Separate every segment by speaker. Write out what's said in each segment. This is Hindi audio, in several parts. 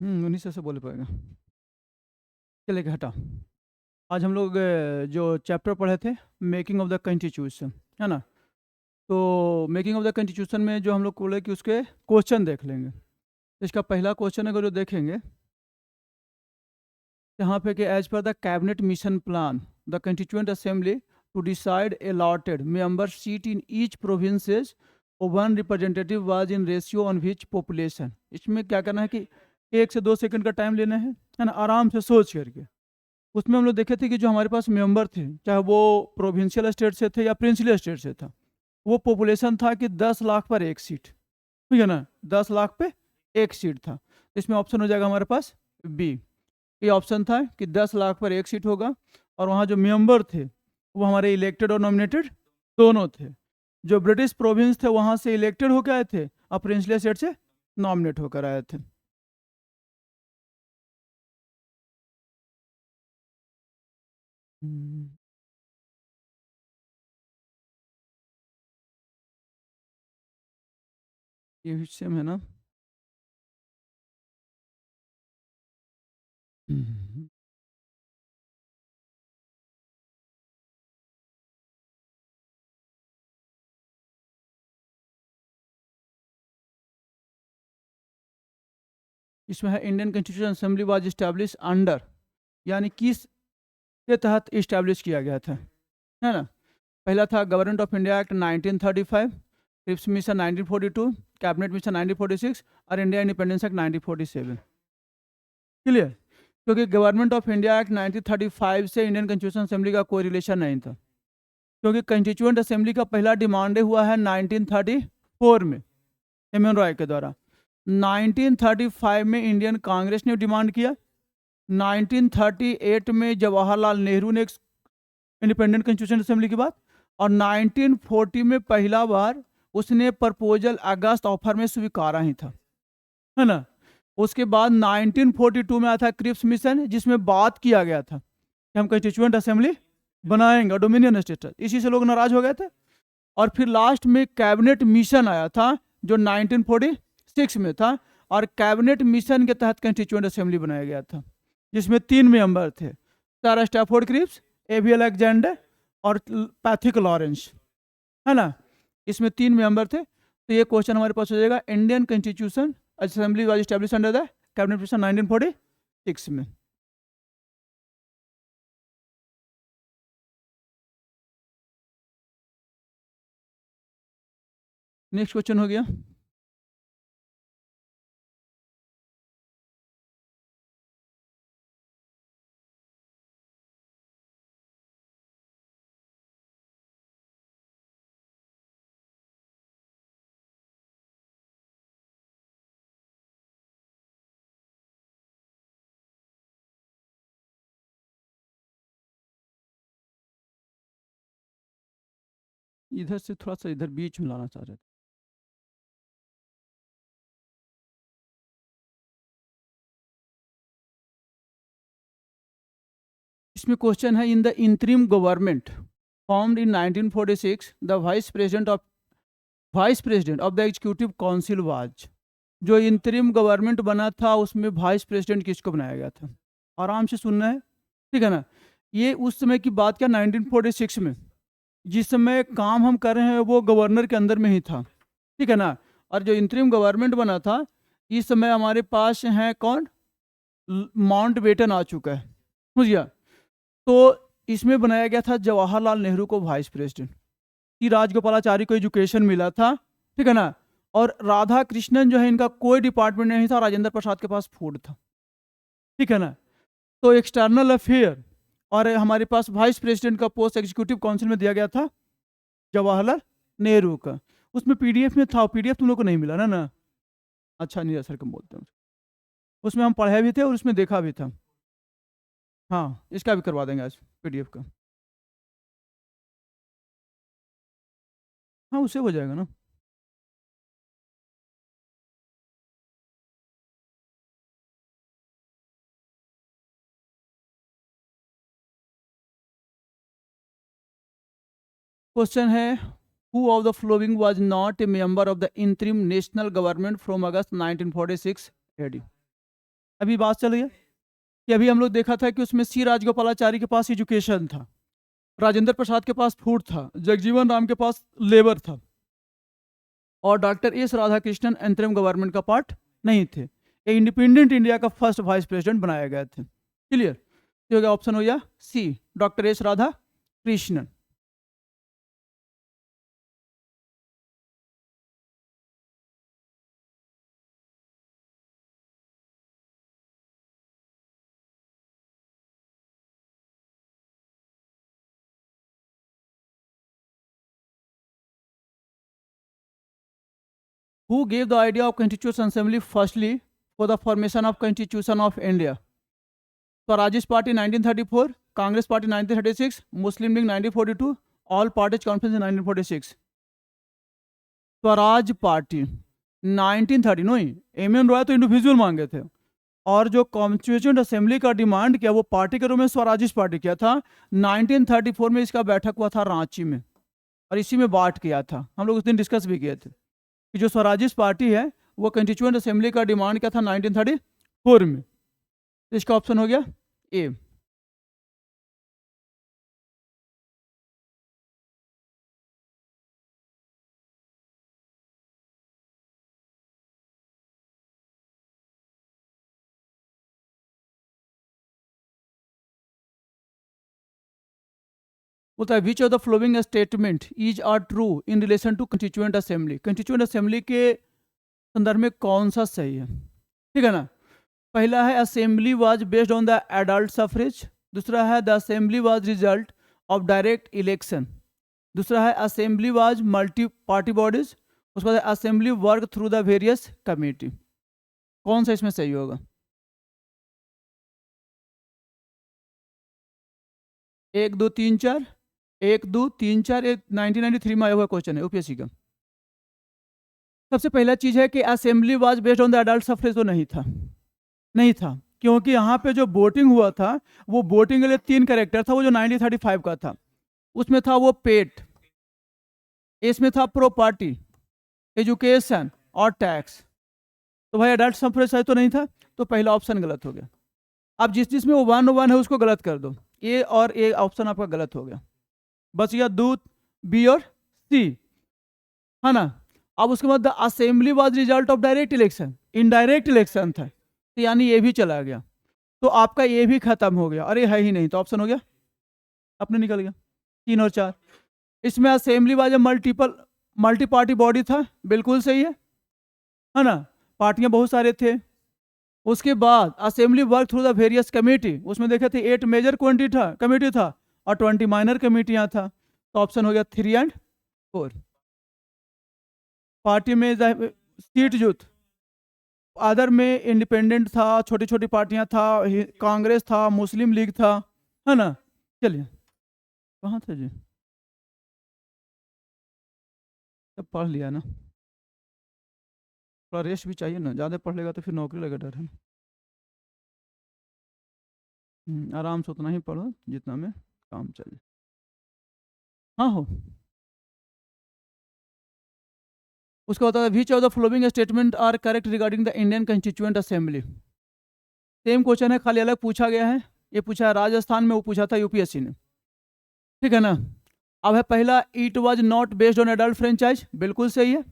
Speaker 1: उन्हीं से बोल पाएगा। चलेगा, हटा। आज हम लोग जो चैप्टर पढ़े थे, मेकिंग ऑफ द कॉन्स्टिट्यूशन, है ना। तो मेकिंग ऑफ द कॉन्स्टिट्यूशन में जो हम लोग बोले कि उसके क्वेश्चन देख लेंगे। इसका पहला क्वेश्चन अगर जो देखेंगे यहाँ पे कि as per the cabinet mission plan the constituent assembly to decide allotted member seat in each provinces one representative was in ratio on which population. इसमें क्या करना है कि 1 से 2 सेकंड का टाइम लेना है ना, आराम से सोच करके। उसमें हम लोग देखे थे कि जो हमारे पास मेंबर थे, चाहे वो प्रोविंशियल स्टेट से थे या प्रिंसली स्टेट से था, वो पॉपुलेशन था कि 10 लाख पर एक सीट, ठीक है ना, 10 लाख पे एक सीट था। इसमें ऑप्शन हो जाएगा हमारे पास बी। ये ऑप्शन था कि 10 लाख पर एक सीट होगा, और वहाँ जो मेंबर थे वो हमारे इलेक्टेड और नॉमिनेटेड दोनों थे। जो ब्रिटिश प्रोविंस थे वहाँ से इलेक्टेड होकर आए थे, और प्रिंसली स्टेट से नॉमिनेट होकर आए थे। ये भी सेम है ना। इसमें है Indian constitution assembly was establish under, यानी किस के तहत इस्टेब्लिश किया गया था, है ना। पहला था government of India act 1935, Cripps mission 1942, cabinet mission 1946 और इंडिया इंडिपेंडेंस एक्ट 1947। क्लियर। क्योंकि गवर्नमेंट ऑफ इंडिया एक्ट 1935 से इंडियन कॉन्स्टिट्यूशन असेंबली का कोई रिलेशन नहीं था, क्योंकि कॉन्स्टिट्यूएंट असेंबली का पहला डिमांड हुआ है 1934 में एम एन रॉय के द्वारा। 1935 में इंडियन कांग्रेस ने डिमांड किया। 1938 में जवाहरलाल नेहरू ने इंडिपेंडेंट कॉन्स्टिट्यूशन असेंबली की बात, और 1940 में पहला बार उसने प्रपोजल अगस्त ऑफर में स्वीकारा ही था, है ना। उसके बाद 1942 में आया था क्रिप्स मिशन, जिसमें बात किया गया था कि हम कॉन्स्टिट्यूएंट असेंबली बनाएंगे, डोमिनियन स्टेटस। इसी से लोग नाराज हो गए थे। और फिर लास्ट में कैबिनेट मिशन आया था जो 1946 में था, और कैबिनेट मिशन के तहत कॉन्स्टिट्यूएंट असेंबली बनाया गया था, जिसमें 3 मेंबर थे, सर स्टैफोर्ड क्रिप्स, एवी अलेक्जेंडर और पैथिक लॉरेंस, है ना। इसमें 3 मेंबर थे। तो ये क्वेश्चन हमारे पास हो जाएगा, Indian constitution assembly was establish under the cabinet mission 1946 में। नेक्स्ट क्वेश्चन हो गया। इधर से थोड़ा सा इधर बीच में लाना चाह रहे थे। इसमें क्वेश्चन है, in the interim government formed in 1946 the vice president of the executive council was. जो इंटरिम गवर्नमेंट बना था उसमें वाइस प्रेसिडेंट किसको बनाया गया था, आराम से सुनना है, ठीक है ना। ये उस समय की बात क्या, 1946 में, जिस समय काम हम कर रहे हैं वो गवर्नर के अंदर में ही था, ठीक है ना। और जो इंटरिम गवर्नमेंट बना था, इस समय हमारे पास है कौन, माउंट बेटन आ चुका है, समझ गया। तो इसमें बनाया गया था जवाहरलाल नेहरू को वाइस प्रेसिडेंट, कि राजगोपालाचारी को एजुकेशन मिला था, ठीक है ना। और राधा कृष्णन जो है, इनका कोई डिपार्टमेंट नहीं था, राजेंद्र प्रसाद के पास फूड था, ठीक है ना। तो एक्सटर्नल अफेयर और हमारे पास वाइस प्रेसिडेंट का पोस्ट एग्जीक्यूटिव काउंसिल में दिया गया था जवाहरलाल नेहरू का। उसमें पीडीएफ में था, पीडीएफ तुम लोग को नहीं मिला ना ना। अच्छा, नीरज सर को बोलते हैं, उसमें हम पढ़े भी थे और उसमें देखा भी था। हाँ, इसका भी करवा देंगे आज पीडीएफ का। हाँ, उससे हो जाएगा ना। क्वेश्चन है, who of the following was not a member of the interim national government from August 1946 AD. अभी बात चल रही है कि अभी हम लोग देखा था कि उसमें सी राजगोपालाचारी के पास एजुकेशन था, राजेंद्र प्रसाद के पास फूड था, जगजीवन राम के पास लेबर था, और डॉक्टर एस राधाकृष्णन अंतरिम गवर्नमेंट का पार्ट नहीं थे। ये इंडिपेंडेंट इंडिया का फर्स्ट वाइस प्रेसिडेंट बनाए गए थे। क्लियर? तो हो गया ऑप्शन हो गया C, doctor S Radhakrishnan. Who gave the idea of Constitutional Assembly firstly for the formation of Constitution of India? Swarajist Party 1934, Congress Party 1936, Muslim League 1942, All Parties Conference in 1946. Swaraj party 1930, नहीं, एम रॉय तो इंडिविजुअल मांगे थे, और जो कॉन्स्टिट्यूएंट असेंबली का डिमांड किया वो पार्टी के रूप में स्वराजिस्ट पार्टी किया था। 1934 में इसका बैठक हुआ था रांची में, और इसी में बात किया था। हम लोग उस दिन डिस्कस भी किए थे कि जो स्वराजिस्ट पार्टी है वो कंस्टिट्यूएंट असेंबली का डिमांड किया था 1934 में। तो इसका ऑप्शन हो गया ए। बोलता है which of the following statement is are true in relation to constituent assembly. Constituent assembly के संदर्भ में कौन सा सही है? ठीक है ना। पहला है assembly was based on the adult suffrage, दूसरा है the assembly was result of direct election, दूसरा है assembly was multi party bodies, उसके बाद assembly work through the various committee. कौन सा इसमें सही होगा? 1 2 3 4, 1 2 3 4, 1993 में आया हुआ क्वेश्चन है यूपीएससी का। सबसे पहला चीज है कि assembly was based on the adult suffrage, तो नहीं था, क्योंकि यहाँ पे जो वोटिंग हुआ था वो वोटिंग के लिए 3 कैरेक्टर था, वो जो 1935 का था। उसमें था वो पेट, इसमें था प्रॉपर्टी, एजुकेशन और टैक्स। तो भाई एडल्ट सफरेज तो नहीं था, तो पहला ऑप्शन गलत हो गया। अब जिसमें वो 1 है उसको गलत कर दो, ए और ए ऑप्शन आपका गलत हो गया, बच गया दूध, बी और सी, है ना। अब उसके बाद the assembly was result of direct election, indirect election था, तो यानी ये भी चला गया, तो आपका ये भी खत्म हो गया। अरे है ही नहीं, तो ऑप्शन हो गया अपने निकल गया 3 और 4। इसमें assembly was multi party body था, बिल्कुल सही है ना, पार्टियां बहुत सारे थे। उसके बाद assembly work through the various committee, उसमें देखे थे 8 मेजर कमेटी था और 20 माइनर कमेटियां था, तो ऑप्शन हो गया 3 एंड 4। पार्टी में सीट जो अदर में इंडिपेंडेंट था, छोटी छोटी पार्टियां था, कांग्रेस था, मुस्लिम लीग था, है ना। चलिए कहाँ थे जी, सब पढ़ लिया ना, थोड़ा रेस्ट भी चाहिए ना, ज़्यादा पढ़ लेगा तो फिर नौकरी लगा डर है। आराम से उतना ही पढ़ो जितना में काम चले। हाँ हो। उसका होता है which of the following statement are correct regarding the Indian constituent assembly. Same question है, खाली अलग पूछा गया है। ये पूछा है राजस्थान में, वो पूछा था यूपीएससी ने, ठीक है ना। अब है पहला, it was not based on adult franchise, बिल्कुल सही है।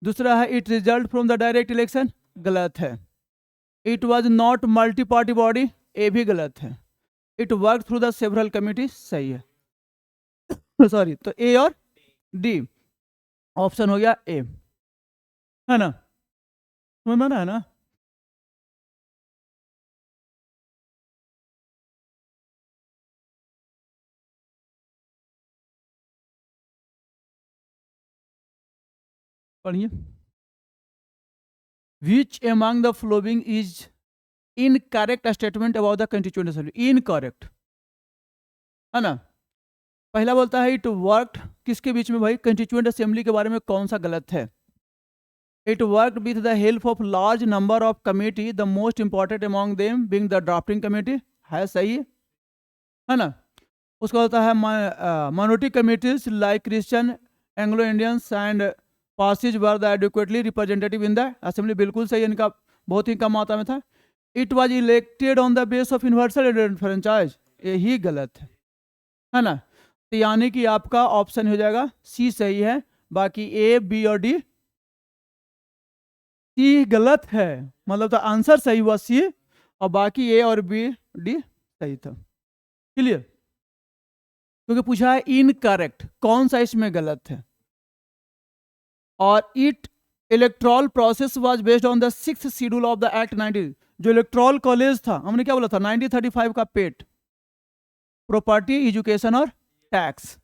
Speaker 1: दूसरा है it result from the direct election, गलत है। It was not multi party body, ये भी गलत है। It work through the several committee, सही है सॉरी, तो ए और डी ऑप्शन हो गया ए, है ना, समझ में है ना। पढ़िए, which among the following is incorrect statement about the constituent assembly, incorrect, है ना। पहला बोलता है इट वर्कड, किसके बीच में भाई, कंस्टिट्यूएंट असेंबली के बारे में कौन सा गलत है। It worked with the help of large number of committee, the most important among them being the drafting committee, है सही है ना। उसका होता है minority committees like Christian, Anglo Indians and passes were the adequately representative in the assembly, बिल्कुल सही, इनका बहुत ही कम मात्रा में था। It was elected on the base of universal franchise, यही गलत है ना। तो यानी कि आपका ऑप्शन हो जाएगा सी सही है, बाकी ए बी और डी सी गलत है, मतलब तो आंसर सही हुआ सी, और बाकी ए और बी डी सही था। क्लियर, क्योंकि पूछा है इनकरेक्ट, कौन सा इसमें गलत है। और it electoral process was based on the 6th schedule of the act 90, जो इलेक्ट्रॉल कॉलेज था, हमने क्या बोला था 1935 का पेट, प्रॉपर्टी एजुकेशन और टैक्स,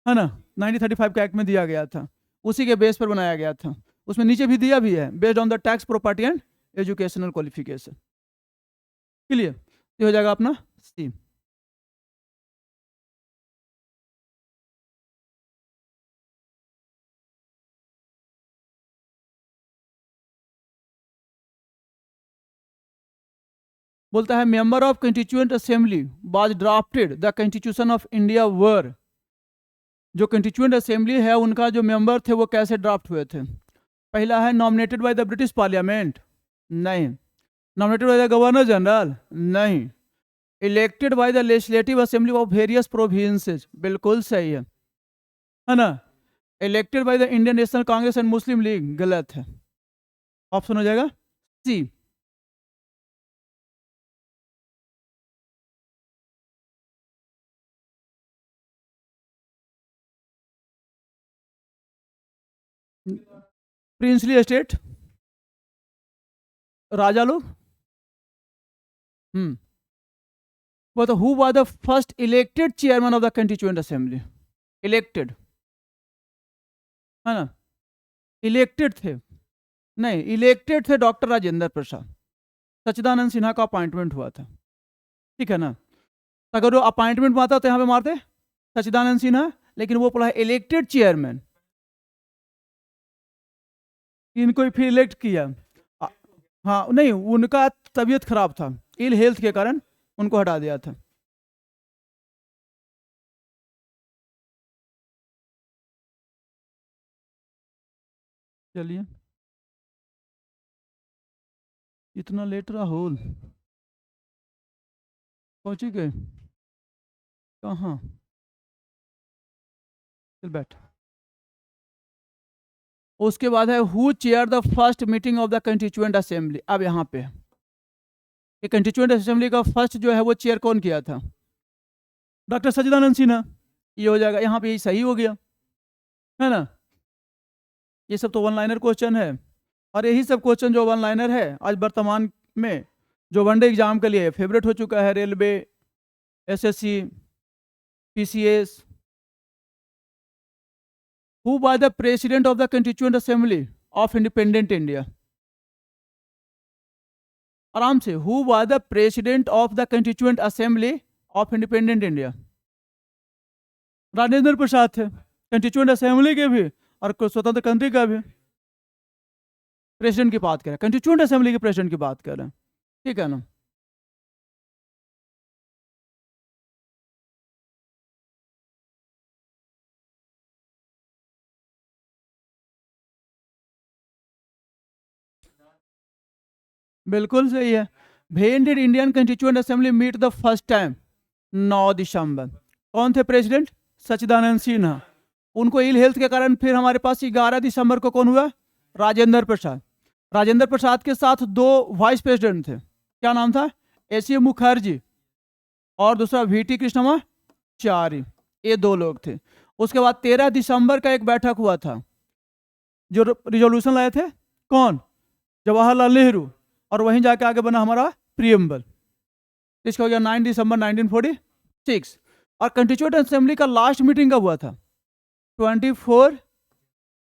Speaker 1: है ना, 1935 के एक्ट में दिया गया था, उसी के बेस पर बनाया गया था। उसमें नीचे भी दिया भी है, based on the tax property and educational qualification. Clear, ये हो जाएगा अपना सी। बोलता है member of constituent assembly was drafted the constitution of India were, जो कंस्टिट्यूएंट असेंबली है उनका जो मेंबर थे वो कैसे ड्राफ्ट हुए थे। पहला है nominated by the British parliament, नहीं। Nominated by the governor general, नहीं। Elected by the legislative assembly of various provinces, बिल्कुल सही है ना। Elected by the Indian National Congress and Muslim League, गलत है, ऑप्शन हो जाएगा सी। प्रिंसली एस्टेट, राजा लोग। वो तो who was the first elected chairman of the constituent assembly, elected है ना, इलेक्टेड थे, नहीं इलेक्टेड थे डॉक्टर राजेंद्र प्रसाद, सच्चिदानंद सिन्हा का अपॉइंटमेंट हुआ था, ठीक है ना। अगर वो अपॉइंटमेंट में आता तो यहाँ पे मारते सच्चिदानंद सिन्हा, लेकिन वो पढ़ा इलेक्टेड चेयरमैन, इनको ही फिर इलेक्ट किया। आ- हाँ नहीं, उनका तबीयत खराब था, इल हेल्थ के कारण उनको हटा दिया था। चलिए, इतना लेट राहुल, पहुंची गए कहाँ, चल बैठ। उसके बाद है who chair the first meeting of the constituent assembly. अब यहाँ पे ये कंस्टिट्यूएंट असेंबली का फर्स्ट जो है वो चेयर कौन किया था, डॉक्टर सच्चिदानंद सिन्हा, ये हो जाएगा यहाँ पे, ये सही हो गया, है ना। ये सब तो वन लाइनर क्वेश्चन है, और यही सब क्वेश्चन जो वन लाइनर है आज वर्तमान में जो वनडे एग्जाम के लिए फेवरेट हो चुका है, railway, SSC, PCS. Who was the president of the constituent assembly of independent India, आराम से, who was the president of the constituent assembly of independent India, Rajendra Prasad थे, कंस्टिट्यूएंट असेंबली के भी और स्वतंत्र कंट्री का भी। प्रेसिडेंट की बात करें, कंस्टिट्यूएंट असेंबली के प्रेसिडेंट की बात करें, ठीक है ना। बिल्कुल सही है। When did Indian constituent assembly meet the first time, 9 दिसंबर। कौन थे प्रेसिडेंट, सच्चिदानंद सिन्हा, उनको इल हेल्थ के कारण फिर हमारे पास 11 दिसंबर को कौन हुआ, राजेंद्र प्रसाद। राजेंद्र प्रसाद के साथ 2 वाइस प्रेसिडेंट थे, क्या नाम था, एसी मुखर्जी और दूसरा वीटी कृष्णमाचारी, ये 2 लोग थे। उसके बाद 13 दिसंबर का एक बैठक हुआ था, जो रिजोल्यूशन लाए थे कौन, जवाहरलाल नेहरू, और वहीं जाके आगे बना हमारा प्रियम्बल। इसका हो गया 9 दिसंबर 1946। और कंस्टिट्यूएंट असेंबली का लास्ट मीटिंग कब हुआ था, 24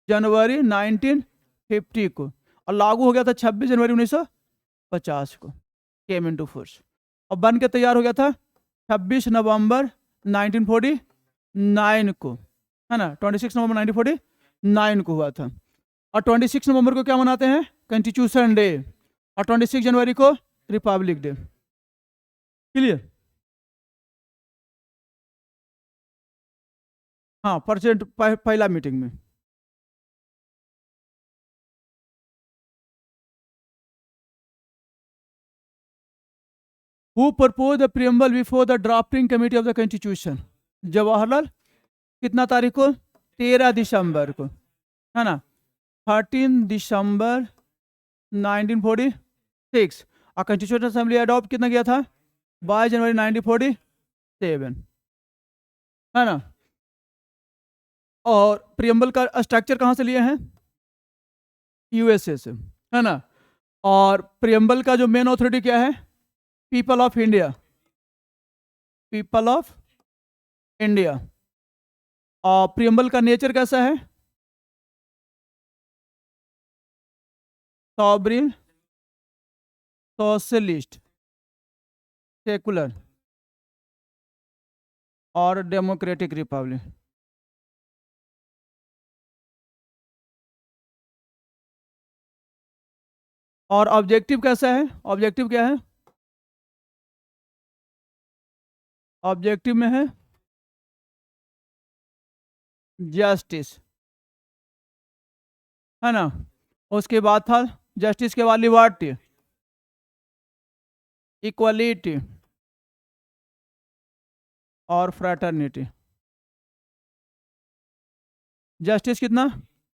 Speaker 1: जनवरी 1950 को, और लागू हो गया था 26 जनवरी 1950 को, केम इनटू फोर्स, और बन के तैयार हो गया था 26 नवंबर 1949 को, है ना, 26 नवंबर 1949 को हुआ था। और 26 नवंबर को क्या मनाते हैं, कॉन्स्टिट्यूशन डे, और 26 जनवरी को रिपब्लिक डे। क्लियर, हाँ परसेंट पहला मीटिंग में। Who propose the preamble before the drafting committee of the constitution? Jawaharlal. कितना तारीख को? 13 दिसंबर को, है ना? 13 दिसंबर 1946। और कॉन्स्टिट्यूशन असेंबली अडॉप्ट कितना किया था? 22 जनवरी 1947, है ना? और प्रियम्बल का स्ट्रक्चर कहाँ से लिए हैं? यूएसए से, है ना? और प्रियम्बल का जो मेन अथॉरिटी क्या है? People of India, people of India. और प्रियम्बल का नेचर कैसा है? सॉवरेन, सोशलिस्ट, सेकुलर और डेमोक्रेटिक रिपब्लिक। और ऑब्जेक्टिव कैसा है? ऑब्जेक्टिव क्या है? ऑब्जेक्टिव में है जस्टिस, है ना? उसके बाद था जस्टिस के बाद लिबर्टी, इक्वलिटी और फ्रैटर्निटी। जस्टिस कितना?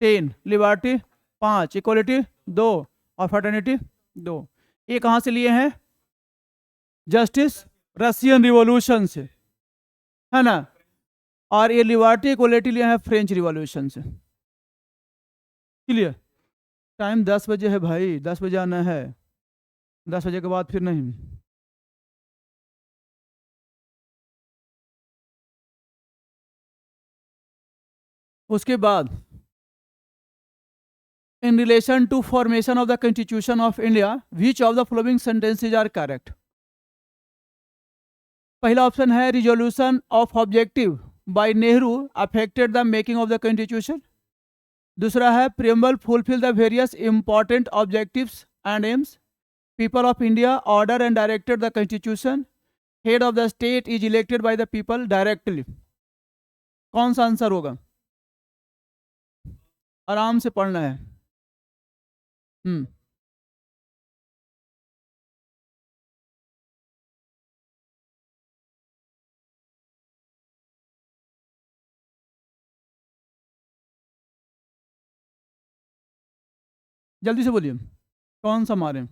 Speaker 1: 10, लिबर्टी 5, इक्वलिटी 2 और फ्रैटर्निटी 2। ये कहाँ से लिए हैं? जस्टिस रशियन रिवॉल्यूशन से, है ना? और ये लिबर्टी इक्वलिटी लिए हैं फ्रेंच रिवॉल्यूशन से। क्लियर? टाइम 10 बजे है भाई, 10 बजे आना है, 10 बजे के बाद फिर नहीं। उसके बाद in relation to formation of the constitution of India, which of the following sentences are correct? पहला ऑप्शन है resolution of objective by Nehru affected the making of the constitution. दूसरा है preamble fulfil the various important objectives and aims. People of India order and directed the constitution. Head of the state is elected by the people directly. कौन सा आंसर होगा? आराम से पढ़ना है। जल्दी से बोलिए, कौन सा मारे?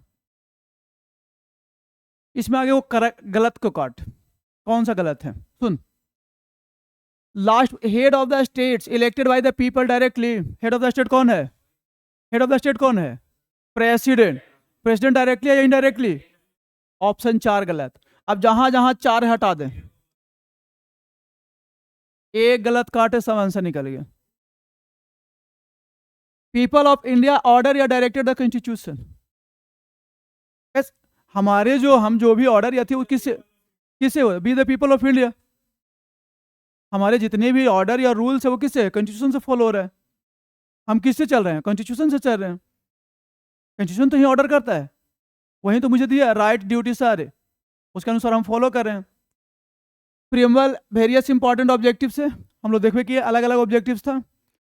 Speaker 1: इसमें आगे वो करेक्ट गलत को काट। कौन सा गलत है? सुन, last head of the states elected by the people directly. Head of the state कौन है? हेड ऑफ द स्टेट कौन है? प्रेसिडेंट। प्रेसिडेंट डायरेक्टली या इनडायरेक्टली? ऑप्शन 4 गलत। अब जहां जहां 4 हटा दें, एक गलत काटे, सब आंसर निकल गया। पीपल ऑफ इंडिया ऑर्डर या डायरेक्टेड द कॉन्स्टिट्यूशन। हमारे हम जो भी ऑर्डर या थे वो किससे किससे हुए? Be the people of India. हमारे जितने भी ऑर्डर या रूल्स है वो किससे? कॉन्स्टिट्यूशन से फॉलो हो रहा है। हम किससे चल रहे हैं? कॉन्स्टिट्यूशन से चल रहे हैं। कॉन्स्टिट्यूशन तो ही ऑर्डर करता है, वही तो मुझे दिया राइट ड्यूटी सारे, उसके अनुसार हम फॉलो कर रहे हैं। प्रियम्बल वेरियस इंपॉर्टेंट ऑब्जेक्टिव से हम लोग देखो कि अलग अलग ऑब्जेक्टिव था,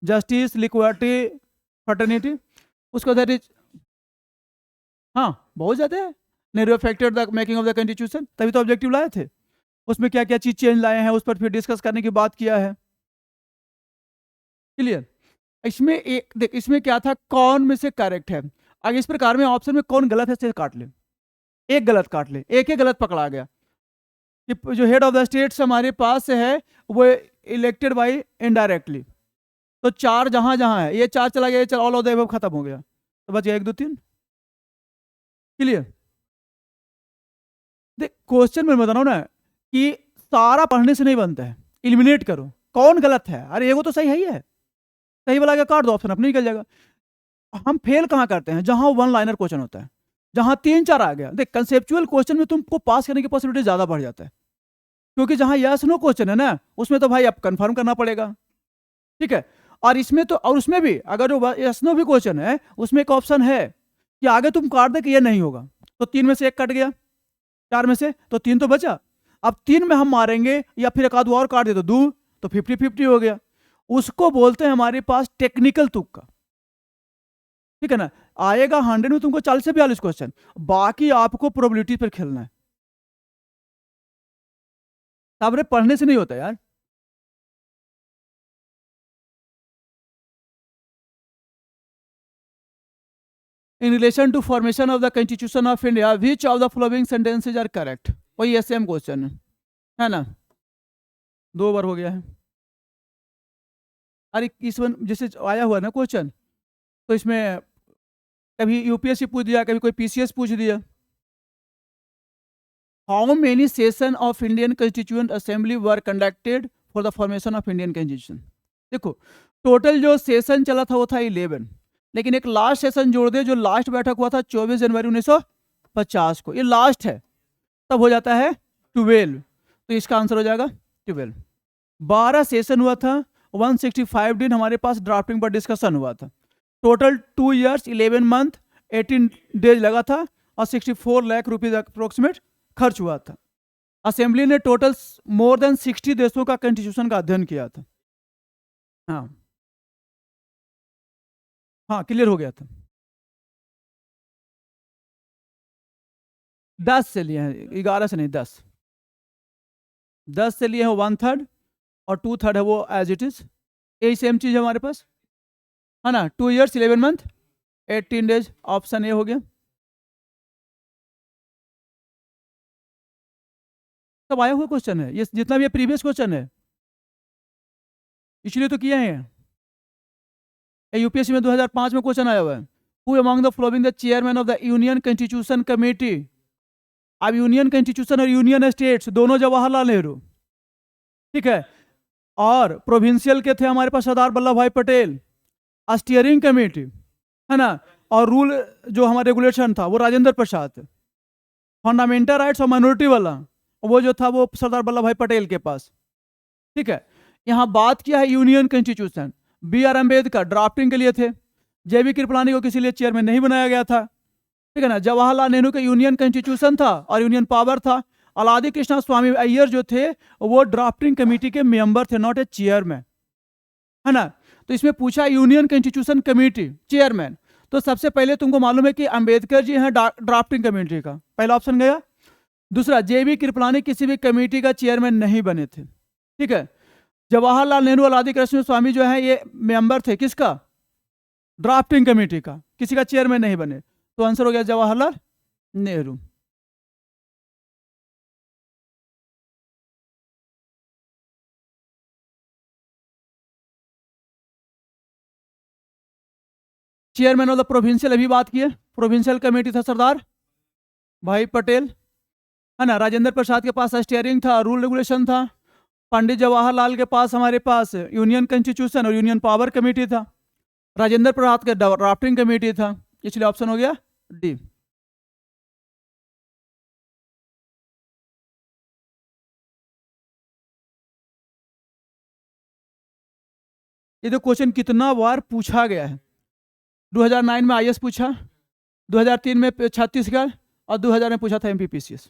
Speaker 1: जस्टिस, लिक्विडिटी, फ्रेटर्निटी। उसके बाद हाँ बहुत ज़्यादा है। Nehru affected the making of the constitution, तभी तो ऑब्जेक्टिव लाए थे। उसमें क्या क्या चीज़ चेंज लाए हैं उस पर फिर डिस्कस करने की बात किया है। क्लियर? इसमें एक देख, इसमें क्या था, कौन में से करेक्ट है। अगर इस प्रकार में ऑप्शन में कौन गलत है से काट ले, एक गलत काट ले, एक ही गलत पकड़ा गया कि जो हेड ऑफ द स्टेट्स हमारे पास है वो इलेक्टेड बाय इनडायरेक्टली। तो 4 जहां जहां है, ये 4 चला गया, ये ऑल ऑफ द अबव खत्म हो गया, तो बच गया 1 2 3। क्लियर? देख क्वेश्चन में बता रहा हूं ना कि सारा पढ़ने से नहीं बनता है, एलिमिनेट करो कौन गलत है। अरे एगो तो सही है ही है, सही वाला काट दो, ऑप्शन अपने निकल जाएगा। हम फेल कहाँ करते हैं? जहां 1 लाइनर क्वेश्चन होता है, जहां 3 4 आ गया। देख कंसेप्चुअल क्वेश्चन में तुमको पास करने की पॉसिबिलिटी ज्यादा बढ़ जाता है, क्योंकि जहां यस नो क्वेश्चन है ना, उसमें तो भाई अब कंफर्म करना पड़ेगा। ठीक है? और इसमें तो, और उसमें भी अगर जो यस नो भी क्वेश्चन है उसमें एक ऑप्शन है कि आगे तुम काट दे कि ये नहीं होगा, तो 3 में से 1 कट गया, 4 में से तो 3 तो बचा। अब 3 में हम मारेंगे या फिर एक आध और काट दे तो 2, तो 50-50 हो गया। उसको बोलते हैं हमारे पास टेक्निकल तुक्का। ठीक है ना? आएगा 100 में तुमको 40 से 42 क्वेश्चन, बाकी आपको प्रोबेबिलिटी पर खेलना है। सामने पढ़ने से नहीं होता यार। In relation to formation of the constitution of India which of the following sentences are correct. वही सेम क्वेश्चन है ना, 2 बार हो गया है। अरे इस वन जैसे आया हुआ ना क्वेश्चन, तो इसमें कभी यूपीएससी पूछ दिया, कभी कोई पीसीएस पूछ दिया। How many session of Indian constituent assembly were conducted for the formation of Indian constitution. देखो टोटल जो सेशन चला था वो था 11, लेकिन एक लास्ट सेशन जोड़ दे, जो लास्ट बैठक हुआ था 24 जनवरी 1950 को, ये लास्ट है, तब हो जाता है 12। तो इसका आंसर हो जाएगा 12। 12 सेशन हुआ था, 165 दिन हमारे पास ड्राफ्टिंग पर डिस्कशन हुआ था। टोटल 2 ईयर्स 11 मंथ 18 डेज लगा था, और 64 लाख रुपीज अप्रोक्सीमेट खर्च हुआ था। असेंबली ने टोटल मोर देन 60 देशों का कॉन्स्टिट्यूशन का अध्ययन किया था। हाँ हाँ, क्लियर हो गया था। 10 से लिए हैं, 11 से नहीं, 10। 10 से लिए हैं 1/3, और 2/3 है वो एज इट इज। यही सेम चीज है हमारे पास, है ना। 2 years 11 month 18 days, option A हो गया। सब आया हुआ क्वेश्चन है ये, जितना भी ये प्रीवियस क्वेश्चन है, इसलिए तो किए हैं। यूपीएससी में 2005 में क्वेश्चन आया हुआ है, who among the following the chairman of the union constitution committee. अब यूनियन कॉन्स्टिट्यूशन और यूनियन स्टेट्स दोनों जवाहरलाल नेहरू, ठीक है। और प्रोविंशियल के थे हमारे पास सरदार वल्लभ भाई पटेल। स्टीयरिंग कमेटी, है ना, और रूल जो हमारा रेगुलेशन था वो राजेंद्र प्रसाद। फंडामेंटल राइट्स और माइनॉरिटी वाला वो जो था वो सरदार वल्लभ भाई पटेल के पास, ठीक है। यहाँ बात किया है union constitution, B R Ambedkar drafting के लिए थे, जेबी कृपलानी को किसी लिए चेयरमैन नहीं बनाया गया था, ठीक है ना। जवाहरलाल नेहरू का यूनियन कॉन्स्टिट्यूशन था और यूनियन पावर था। अलादी कृष्णा स्वामी अय्यर जो थे वो ड्राफ्टिंग कमेटी के मेंबर थे, नॉट ए चेयरमैन, है ना। तो इसमें पूछा यूनियन कॉन्स्टिट्यूशन कमेटी चेयरमैन, तो सबसे पहले तुमको मालूम है कि अंबेडकर जी हैं ड्राफ्टिंग कमेटी का, पहला ऑप्शन गया। दूसरा, जेबी कृपलानी किसी भी कमेटी का चेयरमैन नहीं बने थे, ठीक है। जवाहरलाल नेहरू और अलादी कृष्ण स्वामी जो है ये मेंबर थे किसका, ड्राफ्टिंग कमेटी का, किसी का चेयरमैन नहीं बने, तो आंसर हो गया Jawaharlal Nehru. Chairman of the provincial अभी बात किए, प्रोविंशियल कमेटी था सरदार भाई पटेल, है ना। राजेंद्र प्रसाद के पास स्टीयरिंग था, रूल रेगुलेशन था। पंडित जवाहरलाल के पास हमारे पास यूनियन कॉन्स्टिट्यूशन और यूनियन पावर कमेटी था। राजेंद्र प्रसाद का ड्राफ्टिंग कमेटी था, इसलिए ऑप्शन हो गया डी। ये तो क्वेश्चन कितना बार पूछा गया है। 2009 में आईएएस पूछा, 2003 में छत्तीसगढ़, और 2000 में पूछा था एमपीपीसीएस,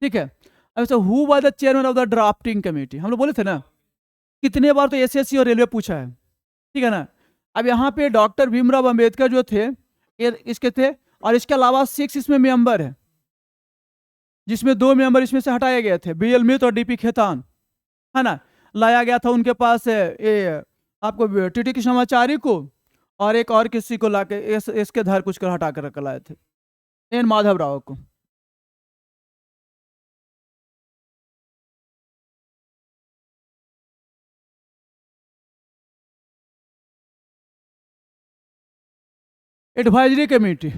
Speaker 1: ठीक है। अब sir who was the chairman of the drafting committee, हम लोग बोले थे ना, कितने बार तो एसएससी और रेलवे पूछा है, ठीक है ना। अब यहाँ पे डॉक्टर भीमराव अंबेडकर जो थे ये इसके थे, और इसके अलावा 6 इसमें मेंबर है, जिसमें 2 मेंबर इसमें से हटाए गए थे, बीएल मित और डीपी खेतान, है ना। लाया गया था उनके पास ये आपको टीटी कृष्णाचार्य को, और एक और किसी को लाके इसके धार कुछ कर हटा कर लाए थे, एन माधव राव को। Advisory committee,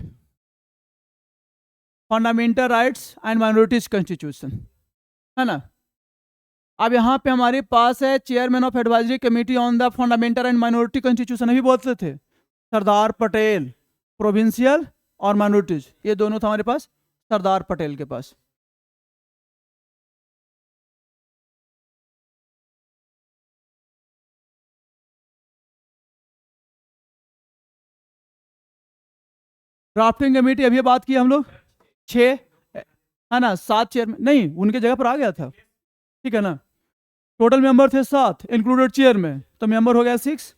Speaker 1: fundamental rights and minorities constitution, है ना। अब यहाँ पे हमारे पास है chairman of advisory committee on the fundamental and minority constitution, अभी बोलते थे सरदार पटेल। प्रोविंशियल और माइनॉरिटीज ये दोनों था हमारे पास सरदार पटेल के पास। ड्राफ्टिंग कमेटी अभी बात की हम लोग 6, है ना। 7 चेयरमैन नहीं, उनके जगह पर आ गया था, ठीक है ना। टोटल मेंबर थे 7 इंक्लूडेड चेयरमैन, तो मेंबर हो गया 6।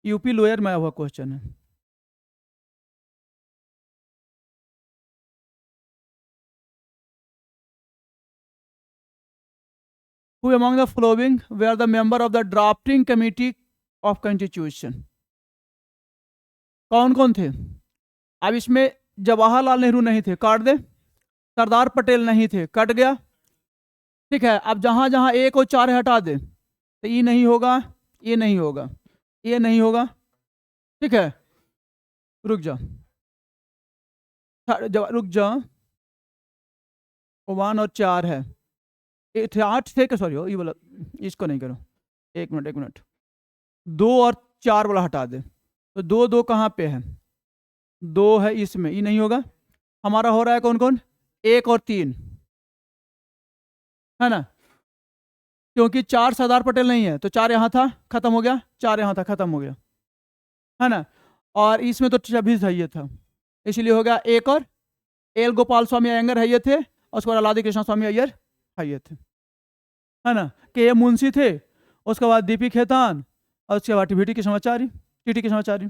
Speaker 1: यूपी लोअर में आया हुआ क्वेश्चन है। Who among the following were the member of the drafting committee of constitution? कौन कौन थे? अब इसमें जवाहरलाल नेहरू नहीं थे, काट दे। सरदार पटेल नहीं थे, कट गया। ठीक है, अब जहां जहां 1 और 4 हटा दे, तो ये नहीं होगा, ये नहीं होगा, ये नहीं होगा। ठीक है, रुक जा, रुक जा, 1 और 4 है, 8 थे, सॉरी ये वाला, इसको नहीं करो, एक मिनट, 2 और 4 वाला हटा दे, तो 2 2 कहाँ पे है? 2 है इसमें, ये नहीं होगा। हमारा हो रहा है कौन कौन? 1 और 3, है ना, क्योंकि 4 सरदार पटेल नहीं है, तो 4 यहाँ था, खत्म हो गया, 4 यहाँ था, खत्म हो गया, है ना। और इसमें तो 26 है, ये था, इसलिए हो गया 1 और एल गोपाल स्वामी अयंगर है ये थे, और उसके बाद अलादी कृष्ण स्वामी अय्यर है ये थे, है ना। के मुंशी थे, उसके बाद दीपी खेतान, और उसके बाद TT Krishnacharya.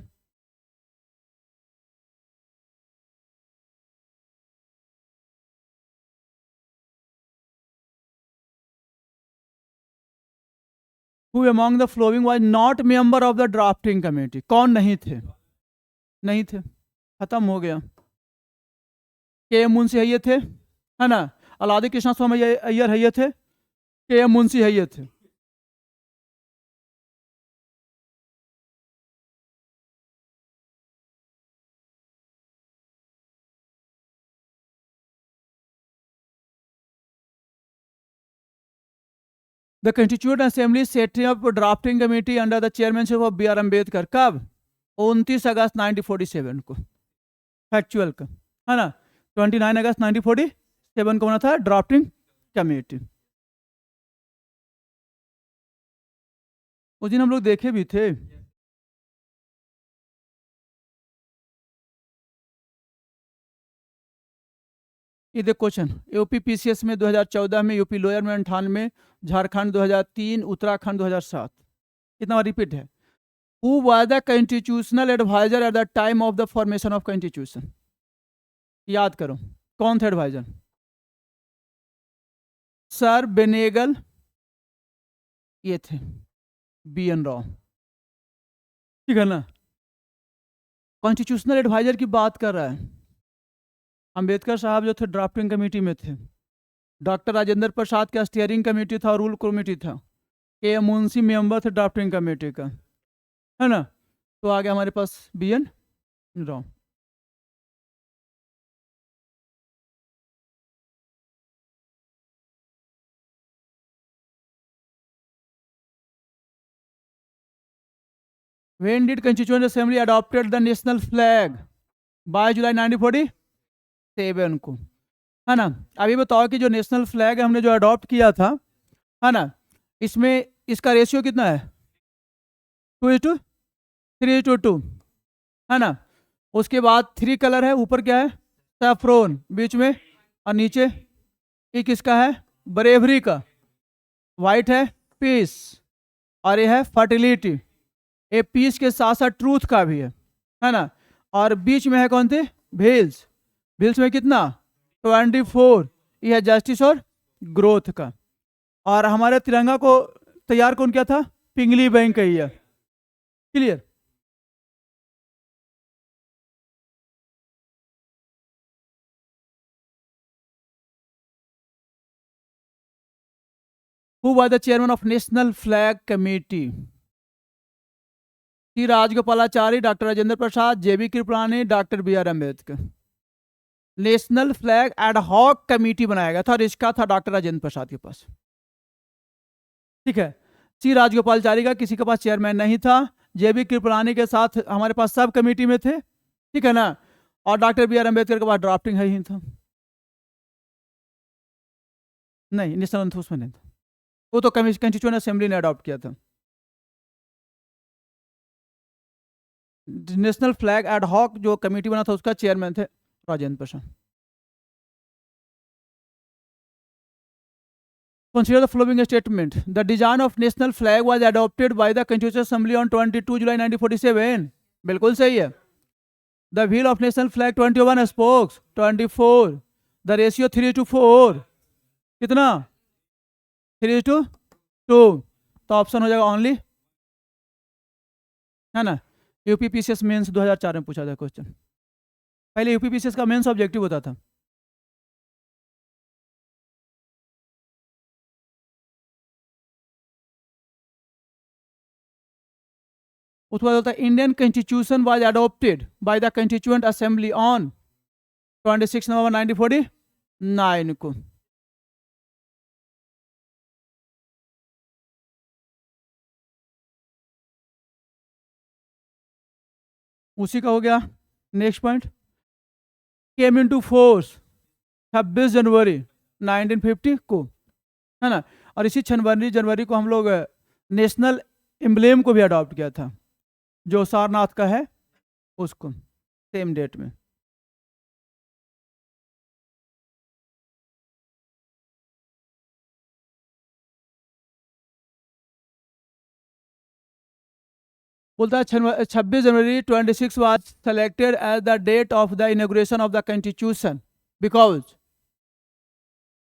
Speaker 1: Who among the following was not member of the drafting committee? कौन नहीं थे? नहीं थे, खत्म हो गया। के मुंशी है ये थे, है ना। अलादी कृष्ण स्वामी अय्यर है ये थे, के मुंशी है ये थे। The Constituent Assembly set up a drafting committee under the chairmanship of B.R. Ambedkar. कब? 29 अगस्त 1947 को, फैक्चुअल का, है ना। 29 अगस्त 1947 को बना था ड्राफ्टिंग कमेटी। उस दिन हम लोग देखे भी थे। ये देख क्वेश्चन, यूपी पीसीएस में 2014 में, यूपी लोअर में 98, झारखंड 2003, उत्तराखंड 2007, कितना बार रिपीट है। Who was the constitutional advisor at the time of the formation of constitution? याद करो, कौन थे एडवाइजर? सर बेनेगल, ये थे BN राव, ठीक है ना। कॉन्स्टिट्यूशनल एडवाइजर की बात कर रहा है। अंबेडकर साहब जो थे ड्राफ्टिंग कमेटी में थे, डॉक्टर राजेंद्र प्रसाद का स्टीयरिंग कमेटी था, रूल कमेटी था, के मुंशी मेंबर थे ड्राफ्टिंग कमेटी का, है ना। तो आगे हमारे पास BN Rao. When did Constituent Assembly adopted the national flag? 22 जुलाई 1947 को, है ना। अभी बताओ कि जो नेशनल फ्लैग हमने जो अडॉप्ट किया था, है ना, इसमें इसका रेशियो कितना है? 2:3:2, है ना। उसके बाद 3 कलर है, ऊपर क्या है? सैफ्रोन, बीच में, और नीचे ये किसका है? ब्रेवरी का। वाइट है पीस, और ये है फर्टिलिटी। ये पीस के साथ साथ ट्रूथ का भी है ना। और बीच में है कौन थे? व्हील्स। व्हील्स में कितना? 24, ये है जस्टिस और ग्रोथ का। और हमारे तिरंगा को तैयार कौन किया था? पिंगली बैंक का ही है। Clear? Who was the chairman of National Flag Committee? C Rajagopalachari, doctor Rajendra Prasad, JB Kripalani, doctor BR Ambedkar. National flag ad hoc committee बनाया गया था, और इसका था डॉक्टर राजेंद्र प्रसाद के पास, ठीक है। सी राजगोपालाचारी का किसी के पास चेयरमैन नहीं था, JB कृपलानी के साथ हमारे पास सब कमेटी में थे, ठीक है ना। और डॉक्टर BR अम्बेडकर के पास ड्राफ्टिंग है ही था, नहीं नेशनल उसमें नहीं था, वो तो कंस्टिट्यूएंट असेंबली ने अडॉप्ट किया था। नेशनल फ्लैग एड हॉक जो कमेटी बना था उसका चेयरमैन थे Rajendra Prasad. Consider the following statement. The design of national flag was adopted by the Constitutional Assembly on 22 July 1947. बिल्कुल सही है। The wheel of national flag 21 spokes 24. The ratio 3:4. कितना? 3:4. 2, तो ऑप्शन हो जाएगा ओनली, है ना। यूपीपीसीएस मेंस 2004 में पूछा था क्वेश्चन। पहले यूपीपीसीएस का मेंस ऑब्जेक्टिव होता था। उसके बाद होता है Indian constitution was adopted by the constituent assembly on 26 नवंबर 1949 को। उसी का हो गया। Next point, came into force 26 जनवरी 1950 को, है ना। और इसी जनवरी को हम लोग नेशनल एम्ब्लेम को भी अडॉप्ट किया था, जो सारनाथ का है उसको, सेम डेट में। बोलता है 26 January 26 was selected as the date of the inauguration of the constitution because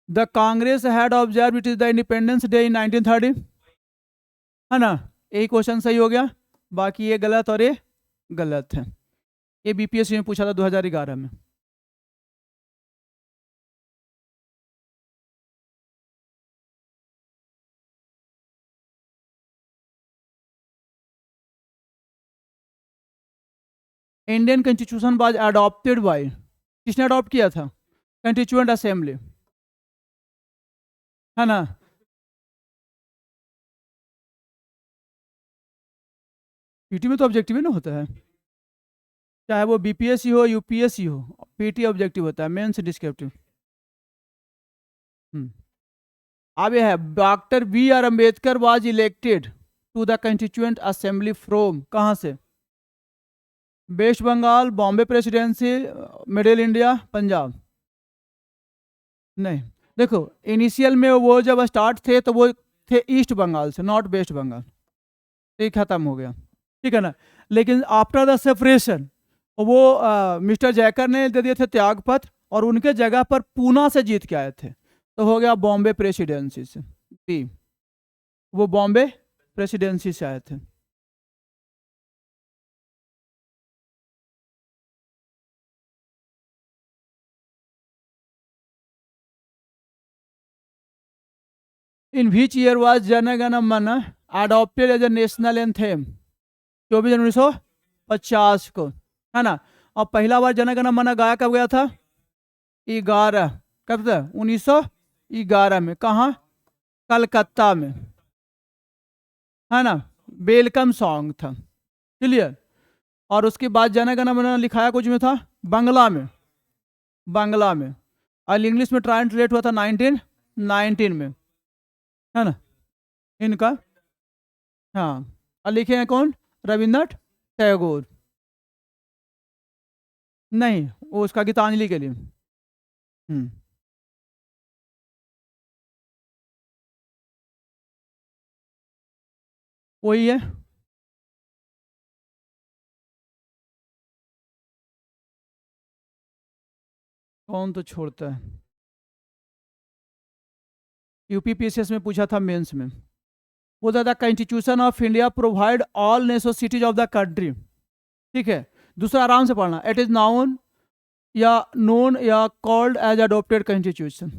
Speaker 1: the Congress had observe it is the independence day in 1930, है ना। यही क्वेश्चन सही हो गया, बाकी ये गलत और ये गलत है। ये बीपीएससी में पूछा था 2011 में। Indian constitution was adopted by, किसने अडॉप्ट किया था? कॉन्स्टिट्यूएंट असेंबली, है ना। पीटी में तो ऑब्जेक्टिव ही ना होता है, चाहे वो बीपीएससी हो यूपीएससी हो, पीटी ऑब्जेक्टिव होता है, मेंस डिस्क्रिप्टिव। अब यह है, doctor B R Ambedkar was elected to the constituent assembly from, कहाँ से? West Bengal, Bombay presidency, middle India, Punjab. नहीं, देखो इनिशियल में वो जब स्टार्ट थे तो वो थे ईस्ट बंगाल से, नॉट वेस्ट बंगाल। ये खत्म हो गया, ठीक है ना। लेकिन आफ्टर द सेपरेशन वो मिस्टर जयकर ने दे दिए थे त्यागपत्र, और उनके जगह पर पूना से जीत के आए थे, तो हो गया बॉम्बे प्रेसिडेंसी से। बी, वो बॉम्बे प्रेसिडेंसी से आए थे। इन which year was Jana Gana Mana adopted as a national anthem? 24 जनवरी 1950 को, है ना। और पहला बार जन गण मन गाया कब गया था? 11, कब था? 1911 में। कहाँ? कलकत्ता में, है ना। वेलकम सॉन्ग था, क्लियर। और उसके बाद जन गण मन लिखाया कुछ में था, बांग्ला में, बांग्ला में। और इंग्लिश में ट्रांसलेट हुआ था 1919 में, है ना, इनका। हाँ, और लिखे हैं कौन? रविन्द्रनाथ टैगोर। नहीं, वो उसका गीतांजलि के लिए। वही है। कौन तो छोड़ता है। यूपीपीसीएस में पूछा था मेंस में, बोलता था constitution of India provide all necessities of the country, ठीक है। दूसरा आराम से पढ़ना, इट इज नाउन या नोन या कॉल्ड एज अडोप्टेड कॉन्स्टिट्यूशन।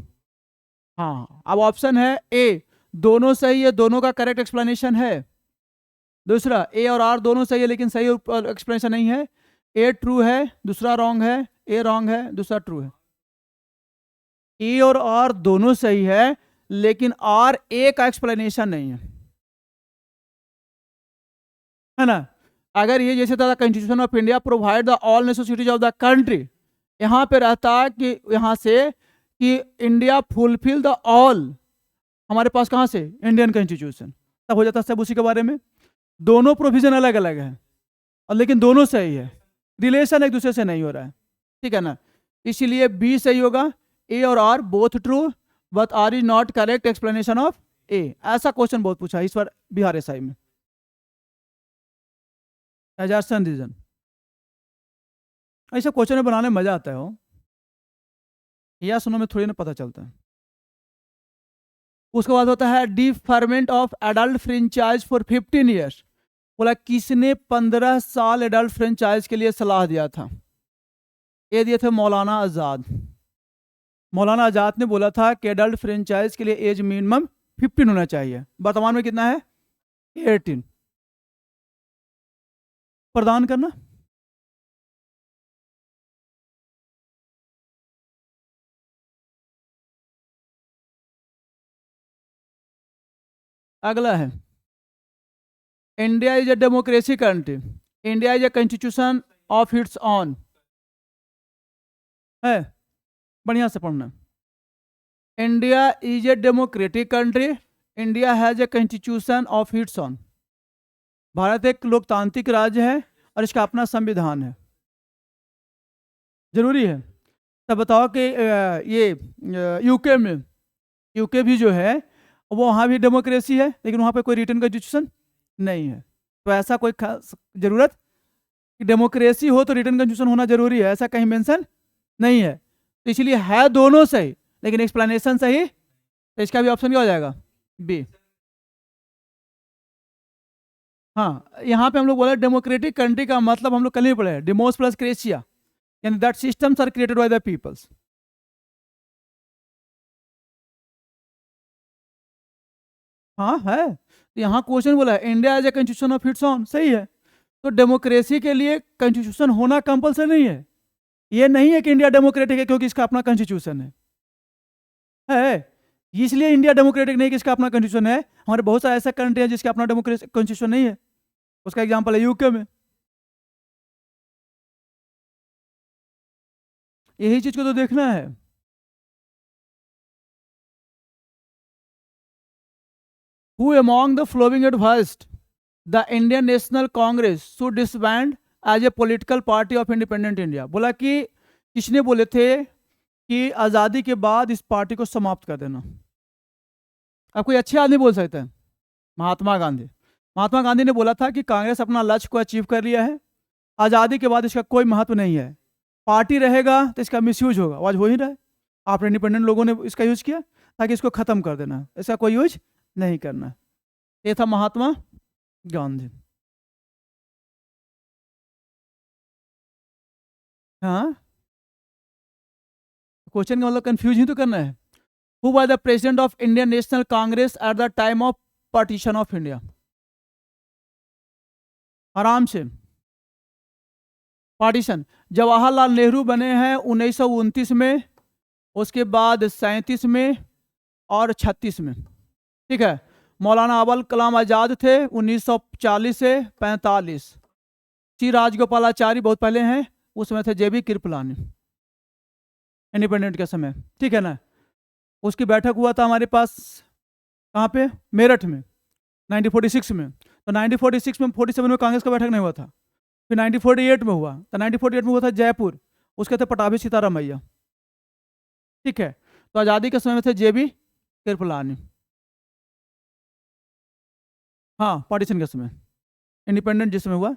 Speaker 1: हाँ, अब ऑप्शन है ए, दोनों सही है, दोनों का करेक्ट एक्सप्लेनेशन है। दूसरा, ए और आर दोनों सही है लेकिन सही एक्सप्लेनेशन नहीं है। ए ट्रू है, दूसरा रॉन्ग है। ए रॉन्ग है, दूसरा ट्रू है। ए और आर दोनों सही है लेकिन आर ए का एक्सप्लेनेशन नहीं है ना। अगर ये जैसे था constitution of India provide the all necessities of the country, यहां पे रहता कि यहां से कि इंडिया फुलफिल द ऑल, हमारे पास कहां से? इंडियन कॉन्स्टिट्यूशन, तब हो जाता सब उसी के बारे में। दोनों प्रोविजन अलग अलग है और लेकिन दोनों सही है, रिलेशन एक दूसरे से नहीं हो रहा है, ठीक है ना। इसीलिए बी सही होगा। ए और R both true but R is not correct explanation of A. ऐसा क्वेश्चन बहुत पूछा इस बार बिहार एसआई में, एजासन रीजन। ऐसे क्वेश्चन बनाने में मजा आता है हो, या सुनो में थोड़ी ना पता चलता है। उसके बाद होता है deferment of adult franchise for 15 years. बोला किसने 15 साल एडल्ट फ्रेंचाइज के लिए सलाह दिया था? ये दिए थे मौलाना आज़ाद। मौलाना आज़ाद ने बोला था कि एडल्ट फ्रेंचाइज के लिए एज मिनिमम 15 होना चाहिए। वर्तमान में कितना है? 18। प्रदान करना। अगला है India is a democracy country. India is a constitution of it's on है। बढ़िया से पढ़ना। India is a democratic country. India has a constitution of it's on. Bharat एक लोकतांत्रिक राज्य है और इसका अपना संविधान है। जरूरी है। तब बताओ कि ये यूके में, यूके भी जो है वो वहाँ भी डेमोक्रेसी है, लेकिन वहाँ पे कोई रिटन कॉन्स्टिट्यूशन नहीं है। तो ऐसा कोई जरूरत कि डेमोक्रेसी हो तो रिटन कॉन्स्टिट्यूशन होना जरूरी है, ऐसा कहीं मेंशन नहीं है। तो इसलिए है दोनों सही, लेकिन एक्सप्लेनेशन सही। तो इसका भी ऑप्शन क्या हो जाएगा? बी। हाँ, यहाँ पे हम लोग बोला डेमोक्रेटिक कंट्री का मतलब हम लोग कल ही पढ़े, डिमोस प्लस क्रेशिया, यानी that systems are created by the peoples. हाँ है। तो यहाँ क्वेश्चन बोला है India as a constitution of its own, सही है। तो डेमोक्रेसी के लिए कॉन्स्टिट्यूशन होना कंपलसरी नहीं है। ये नहीं है कि इंडिया डेमोक्रेटिक है क्योंकि इसका अपना कॉन्स्टिट्यूशन है। इसलिए इंडिया डेमोक्रेटिक नहीं कि इसका अपना कॉन्स्टिट्यूशन है। हमारे बहुत सारे ऐसे कंट्री हैं जिसका अपना डेमोक्रेटिक कॉन्स्टिट्यूशन नहीं है। उसका एग्जाम्पल है यूके में। यही चीज को तो देखना है। Who among the following advised the Indian National Congress should disband as a political party of independent India? बोला कि किसने बोले थे कि आज़ादी के बाद इस पार्टी को समाप्त कर देना? अब कोई अच्छे आदमी बोल सकते हैं? महात्मा गांधी। महात्मा गांधी ने बोला था कि कांग्रेस अपना लक्ष्य को अचीव कर लिया है, आज़ादी के बाद इसका कोई महत्व नहीं है, पार्टी रहेगा तो इसका मिसयूज होगा। आज हो ही रहा है। आप इंडिपेंडेंट लोगों ने इसका यूज किया ताकि इसको खत्म कर देना, इसका कोई यूज नहीं करना। ये था महात्मा गांधी। हाँ, क्वेश्चन का मतलब कंफ्यूज ही तो करना है। Who was the president of Indian National Congress at the time of partition of India? आराम से। पार्टीशन, जवाहरलाल नेहरू बने हैं 1929 में, उसके बाद 37 में और 36 में। ठीक है। मौलाना अबुल कलाम आज़ाद थे 1940 से 45। सी राजगोपालाचारी बहुत पहले हैं, उस समय थे जेबी कृपलानी, इंडिपेंडेंट के समय। ठीक है ना। उसकी बैठक हुआ था हमारे पास कहाँ पे? मेरठ में 1946 में। तो 1946 में 47 में कांग्रेस का बैठक नहीं हुआ था। फिर 1948 में हुआ, तो 1948 में हुआ था जयपुर, उसके थे पटाभी सीताराम मैया। ठीक है। तो आज़ादी के समय में थे जेबी कृपलानी। हाँ, पार्टीशन के समय। इंडिपेंडेंट जिस समय हुआ।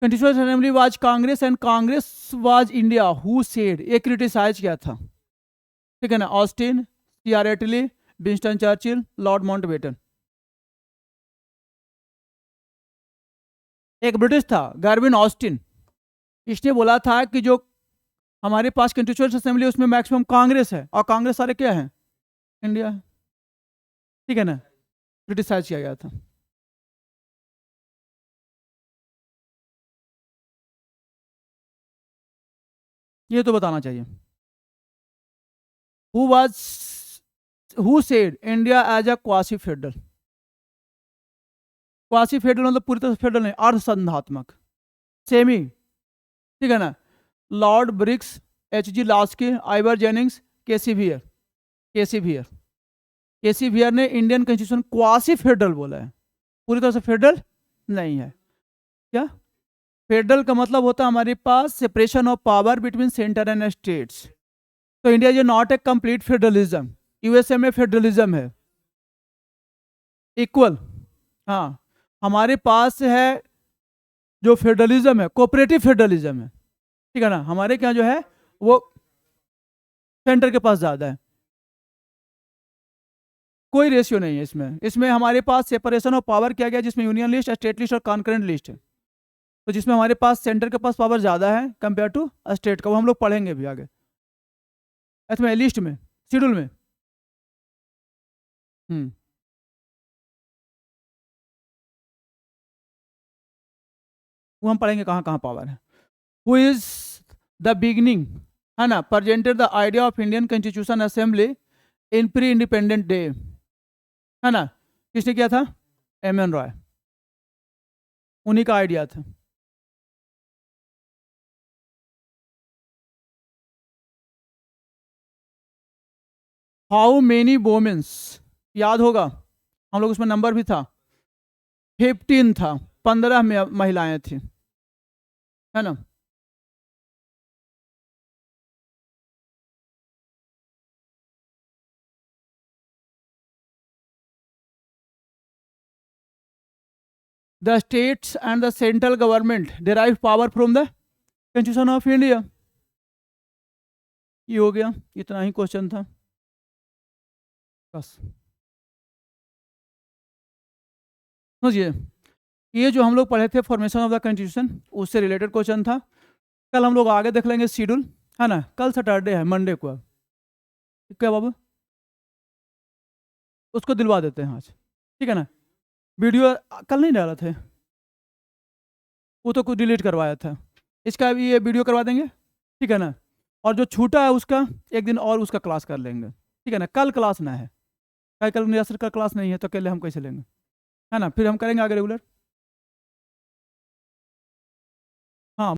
Speaker 1: Constituent assembly was Congress and Congress was India who said, ये क्रिटिसाइज किया था। ठीक है ना। ऑस्टिन, सीआर एटली, विंस्टन चर्चिल, लॉर्ड माउंटबेटन। एक ब्रिटिश था गार्विन ऑस्टिन, इसने बोला था कि जो हमारे पास कंस्टिट्यूएंट असेंबली उसमें मैक्सिमम कांग्रेस है, और कांग्रेस सारे क्या है? इंडिया। ठीक है ना। क्रिटिसाइज किया गया था। ये तो बताना चाहिए। Who was who said India as a quasi federal? Quasi federal मतलब पूरी तरह से फेडरल नहीं, अर्धसंधात्मक, सेमी। ठीक है ना। Lord Bryce, H G Laski, Ivor Jennings, K C Wheare. K C Wheare, K C Wheare ने इंडियन कॉन्स्टिट्यूशन क्वासी फेडरल बोला है, पूरी तरह से फेडरल नहीं है। क्या? फेडरल का मतलब होता है हमारे पास separation of power between centre and states. तो India is not a complete federalism. USA में फेडरलिज्म है, इक्वल। हाँ, हमारे पास है जो फेडरलिज्म है कोऑपरेटिव फेडरलिज्म है। ठीक है ना, हमारे क्या जो है वो सेंटर के पास ज़्यादा है। कोई रेशियो नहीं है इसमें। इसमें हमारे पास सेपरेशन ऑफ पावर किया गया, जिसमें यूनियन लिस्ट, स्टेट लिस्ट और कॉन्करेंट लिस्ट है। तो जिसमें हमारे पास सेंटर के पास पावर ज़्यादा है कंपेयर टू स्टेट का, वो हम लोग पढ़ेंगे भी आगे इसमें, लिस्ट में, शेड्यूल में। हम्म वो हम पढ़ेंगे कहाँ कहाँ पावर है। हु इज द बिगनिंग, है ना, presented the idea of Indian constitution assembly in pre independent day, है ना, किसने किया था? एम एन रॉय, उन्हीं का आइडिया था। हाउ मेनी वोमेन्स, याद होगा हम लोग उसमें नंबर भी था, 15 था, 15 महिलाएं थी, है ना। The states and the central government derive power from the constitution of India. ये हो गया, इतना ही क्वेश्चन था बस। समझिए, ये जो हम लोग पढ़े थे फॉर्मेशन ऑफ द कॉन्स्टिट्यूशन, उससे रिलेटेड क्वेश्चन था। कल हम लोग आगे देख लेंगे शेड्यूल, है ना। कल सैटरडे है, मंडे को है। क्या बाबू, उसको दिलवा देते हैं आज, ठीक है ना। वीडियो कल नहीं डाला थे, वो तो कुछ डिलीट करवाया था, इसका भी ये वीडियो करवा देंगे, ठीक है ना। और जो छूटा है उसका एक दिन और उसका क्लास कर लेंगे, ठीक है ना। कल क्लास ना है, कल निराश्र का क्लास नहीं है, तो अकेले हम कैसे लेंगे, है ना। फिर हम करेंगे आगे रेगुलर।